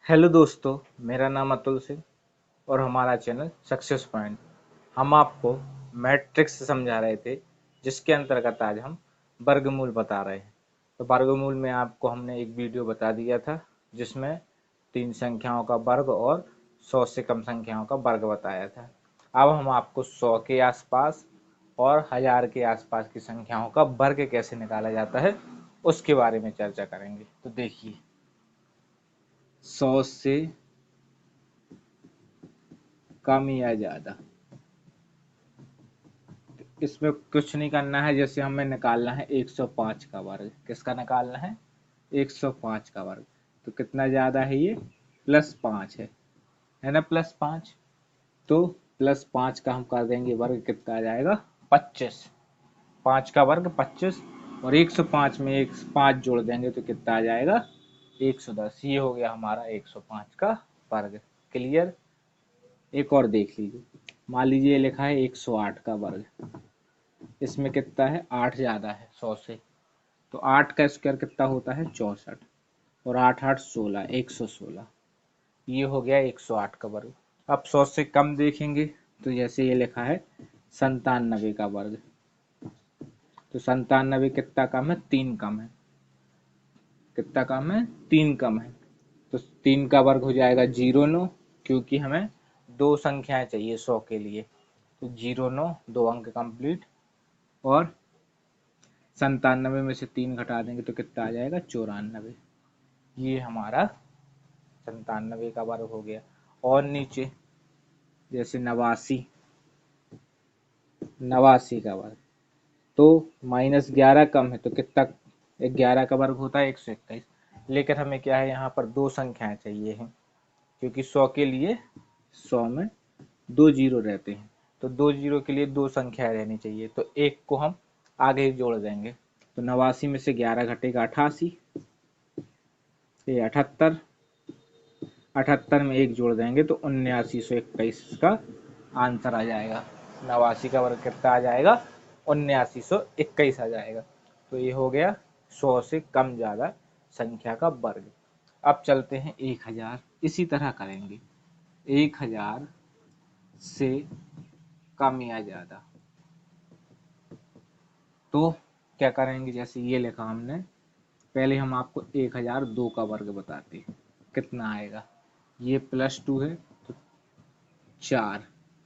Hello दोस्तों, मेरा नाम अतुल सिंह और हमारा चैनल सक्सेस पॉइंट। हम आपको मैट्रिक्स समझा रहे थे, जिसके अंतर्गत आज हम वर्गमूल बता रहे हैं। तो वर्गमूल में आपको हमने एक वीडियो बता दिया था, जिसमें 3 संख्याओं का वर्ग और 100 से कम संख्याओं का वर्ग बताया था। अब हम आपको 100 के आसपास और 1000 के आसपास की संख्याओं का वर्ग कैसे निकाला जाता है, उसके बारे में चर्चा करेंगे। तो देखिए, 100 से कम या ज्यादा, इसमें कुछ नहीं करना है। जैसे हमें निकालना है 105 का वर्ग। किसका निकालना है? 105 का वर्ग। तो कितना ज्यादा है ये? +5 है ना? +5। तो +5 का हम कर देंगे वर्ग, कितना आ जाएगा? 25। 5 का वर्ग 25, और 105 में एक 5 जोड़ देंगे तो कितना आ जाएगा? 110। ये हो गया हमारा 105 का वर्ग। क्लियर? एक और देख लीजिए। मान लीजिए लिखा है 108 का वर्ग। इसमें कितना है? 8 ज्यादा है 100 से। तो 8 का स्क्वायर कितना होता है? 64। और 8 8 16, 116। ये हो गया 108 का वर्ग। अब 100 से कम देखेंगे तो जैसे ये लिखा है 97 का वर्ग। तो 97 कितना कम है? 3 कम है। कितना कम है? 3 कम है। तो 3 का वर्ग हो जाएगा 09, क्योंकि हमें दो संख्याएं चाहिए 100 के लिए। तो 09, 2 अंक कंप्लीट। और 97 में से 3 घटा देंगे तो कितना आ जाएगा? 94। ये हमारा 97 का वर्ग हो गया। और नीचे जैसे 89, 89 का वर्ग। तो -11 कम है तो कितना? 11 का वर्ग होता है 121। लेकिन हमें क्या है, यहाँ पर दो संख्याएं चाहिए हैं, क्योंकि 100 के लिए 100 में 2 जीरो रहते हैं। तो 2 जीरो के लिए दो संख्याएं रहनी चाहिए। तो एक को हम आगे जोड़ देंगे। तो 89 में से 11 घटेगा 88, ये 78। 78 में एक जोड़ देंगे तो 7921 का आंसर आ जाएगा। 89 का वर्ग कितना आ जाएगा? 7921 आ जाएगा। तो ये हो गया 100 से कम ज्यादा संख्या का वर्ग। अब चलते हैं 1000। इसी तरह करेंगे। 1000 से कम या ज्यादा, तो क्या करेंगे? जैसे ये लिखा हमने, पहले हम आपको 1002 का वर्ग बताते हैं। कितना आएगा? ये +2 है तो 4।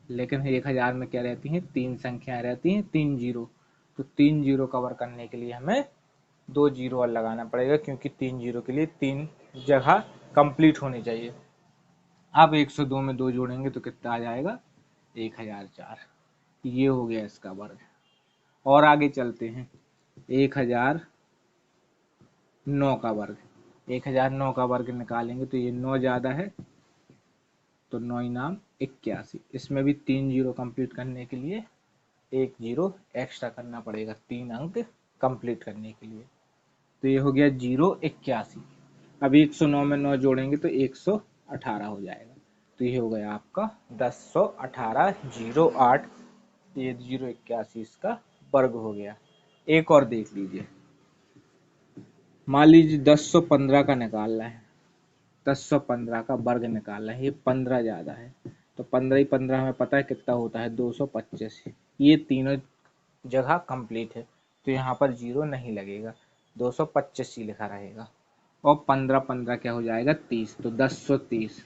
लेकिन 1000 में क्या रहती हैं? 3 संख्याएं रहती हैं, 3 जीरो। तो 3 जीरो कवर करने के लिए हमें 2 जीरो और लगाना पड़ेगा, क्योंकि 3 जीरो के लिए 3 जगह कंप्लीट होनी चाहिए। अब 102 में 2 जोड़ेंगे तो कितना आ जाएगा? 1004। ये हो गया इसका वर्ग। और आगे चलते हैं। 1009 का वर्ग। 1009 का वर्ग निकालेंगे तो ये 9 ज्यादा है, तो 9 नाम 81। इसमें भी 3 जीरो कंप्लीट करने के लिए 1 जीरो एक्स्ट्रा करना पड़ेगा, 3 अंक कंप्लीट करने के लिए। तो ये हो गया 081। अब 109 में 9 जोड़ेंगे तो 118 हो जाएगा। तो ये हो गया आपका 1018 08। ये 081 इसका वर्ग हो गया। एक और देख लीजिए। मान लीजिए 1015 का निकालना है। 1015 का वर्ग निकालना है। ये 15 ज्यादा है, तो 15 ही 15 हमें पता है कितना होता है? 225। ये तीनों जगह कंप्लीट है, तो यहाँ पर जीरो नहीं लगेगा, 225 ही लिखा रहेगा। और 15 15 क्या हो जाएगा? 30। तो 1030।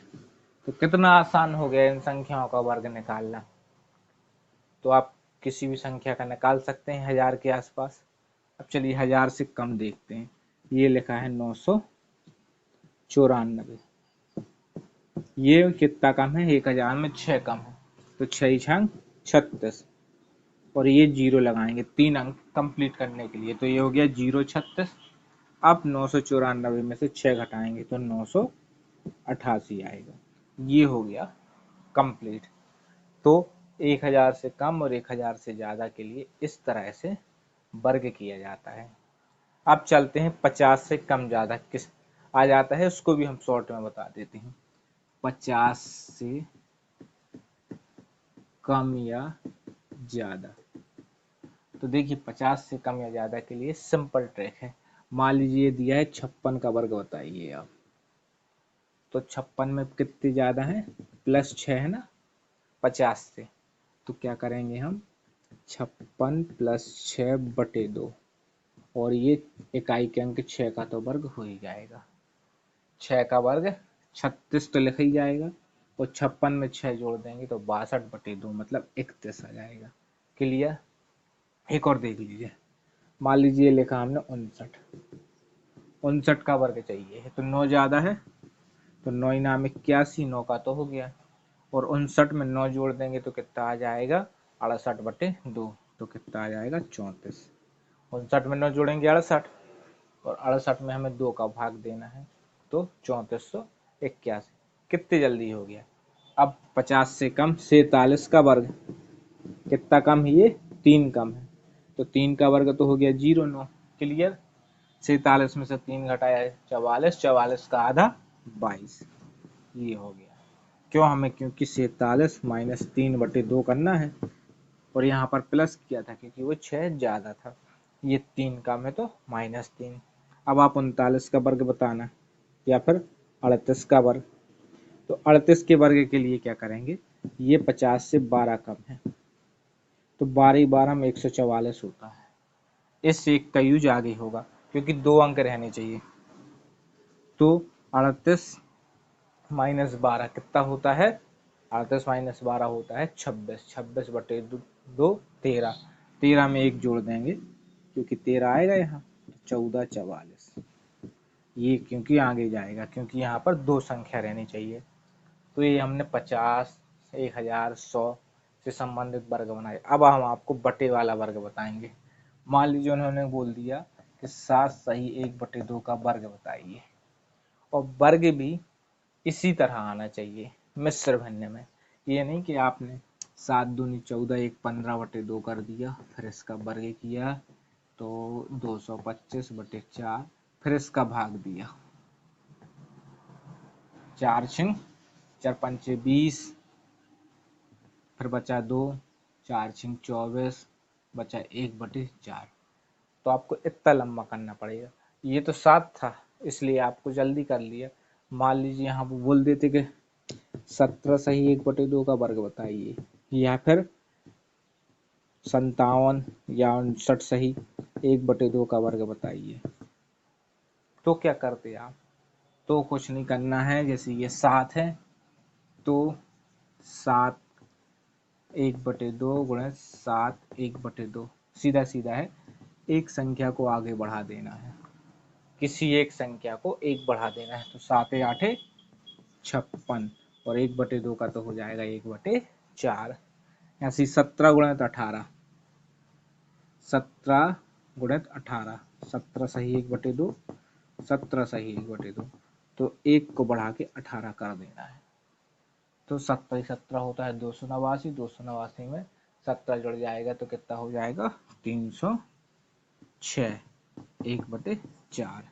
तो कितना आसान हो गया इन संख्याओं का वर्ग निकालना। तो आप किसी भी संख्या का निकाल सकते हैं 1000 के आसपास। अब चलिए 1000 से कम देखते हैं। ये लिखा है 994। ये कितना कम है? 1000 में 6 कम है, तो 6 छंग 36। और ये जीरो लगाएंगे 3 अंक कंप्लीट करने के लिए। तो ये हो गया 036। अब 994 में से 6 घटाएंगे तो 988 आएगा। ये हो गया कंप्लीट। तो 1000 से कम और 1000 से ज्यादा के लिए इस तरह से वर्ग किया जाता है। अब चलते हैं 50 से कम ज्यादा किस आ जाता है, उसको भी हम शॉर्ट में बता देते हैं। 50 से कम या ज्यादा, तो देखिए 50 से कम या ज्यादा के लिए सिंपल ट्रिक है। मान लीजिए दिया है 56 का वर्ग, बताइए आप। तो 56 में कितनी ज़्यादा है, +6 है ना 50 से। तो क्या करेंगे हम, 56 + 6 बटे 2, और ये इकाई के अंक 6 का तो वर्ग हो ही जाएगा। 6 का वर्ग 36 तो लिखा ही जाएगा, और 56 में 6 जोड़ देंगे तो 62 बटे 2 मतलब 31 आ जाएगा। क्लियर। एक और देख लीजिए, मान लीजिए लिखा हमने 59, 59 का वर्ग चाहिए तो 9 ज़्यादा है, तो 9 नाम 81, 9 का तो हो गया, और 59 में 9 जोड़ देंगे तो कितना आ जाएगा, 68 बटे 2, तो कितना आ जाएगा 34। 59 में 9 जोड़ेंगे 68, और 68 में हमें 2 का भाग देना है, तो 3481। कितनी जल्दी हो गया। अब 50 से कम 47 का वर्ग, कितना कम है ये, 3 कम है, तो 3 का वर्ग तो हो गया 09। क्लियर। 47 में से 3 घटाया है 44, 44 का आधा 22, ये हो गया। क्यों, हमें क्योंकि 47 - 3 बटे 2 करना है, और यहाँ पर प्लस किया था क्योंकि वो 6 ज़्यादा था, ये 3 कम है तो -3। अब आप 39 का वर्ग बताना, या फिर 38 का वर्ग। तो 38 के वर्ग के लिए क्या करेंगे, ये 50 से 12 कम है, तो 12 12 में 144 होता है, इस एक का यूज आगे होगा क्योंकि 2 अंक रहने चाहिए। तो 38 - 12 कितना होता है, 38 - 12 होता है 26, 26 बटे 2 13, 13 में 1 जोड़ देंगे क्योंकि 13 आएगा यहाँ, 14 44, ये क्योंकि आगे जाएगा क्योंकि यहाँ पर 2 संख्या रहनी चाहिए। तो ये हमने 50, 1000, 100 से संबंधित वर्ग बनाए। अब हम आपको बटे वाला वर्ग बताएंगे। मान लीजिए उन्होंने बोल दिया कि 7 सही 1 बटे 2 का वर्ग बताइए, और वर्ग भी इसी तरह आना चाहिए मिश्र भिन्न में। ये नहीं कि आपने 7 दूनी 14 1 15 बटे 2 कर दिया, फिर इसका वर्ग किया तो 225 बटे 4, फिर इसका भाग दिया, 4 छिंग 4 पंचे 20, फिर बचा 2, 4 छिंग 24, बचा 1 बटे 4। तो आपको इतना लंबा करना पड़ेगा। ये तो 7 था इसलिए आपको जल्दी कर लिया। मान लीजिए यहाँ पर बोल देते कि 17 सही 1 बटे 2 का वर्ग बताइए, या फिर 57 या 59 सही 1 बटे 2 का वर्ग बताइए, तो क्या करते आप, तो कुछ नहीं करना है। जैसे ये 7 है तो 7 1 बटे 2 गुणे 7 1 बटे 2, सीधा सीधा है, एक संख्या को आगे बढ़ा देना है, किसी एक संख्या को 1 बढ़ा देना है, तो 7 8 56, और 1 बटे 2 का तो हो जाएगा 1 बटे 4। ऐसे 17 गुणित 18, 17 गुणित 18, 17 सही 1 बटे 2, 17 सही 1 बटे 2, तो 1 को बढ़ा के 18 कर देना है। तो 17 17 होता है 289, 289 में 17 जुड़ जाएगा तो कितना हो जाएगा 306 1 बटे 4।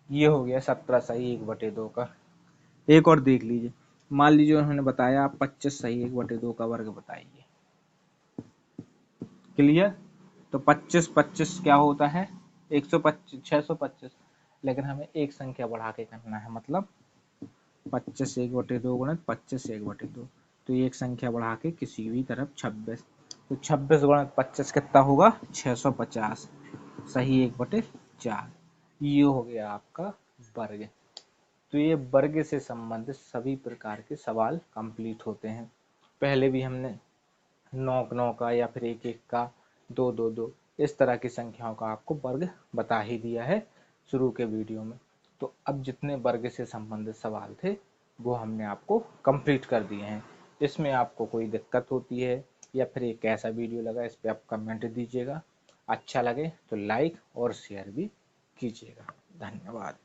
ये हो गया 17 सही 1 बटे 2 का। एक और देख लीजिए, मान लीजिए उन्होंने बताया आप 25 सही 1 बटे 2 का वर्ग बताइए। क्लियर। तो 25 25 क्या होता है 125 625, लेकिन हमें एक संख्या बढ़ा के करना है, मतलब 25 1 बटे 2 गुणित 25 1 बटे 2, तो एक संख्या बढ़ा के किसी भी तरफ 26, तो 26 गुणित 25 कितना होगा 650 सही 1 बटे 4। ये हो गया आपका वर्ग। तो ये वर्ग से संबंधित सभी प्रकार के सवाल कंप्लीट होते हैं। पहले भी हमने 9 9 का या फिर 1 1 का, 2 2 2 इस तरह की संख्याओं का आपको वर्ग बता ही दिया है शुरू के वीडियो में। तो अब जितने वर्ग से संबंधित सवाल थे वो हमने आपको कंप्लीट कर दिए हैं। इसमें आपको कोई दिक्कत होती है या फिर एक कैसा वीडियो लगा इस पर आप कमेंट दीजिएगा। अच्छा लगे तो लाइक और शेयर भी कीजिएगा। धन्यवाद।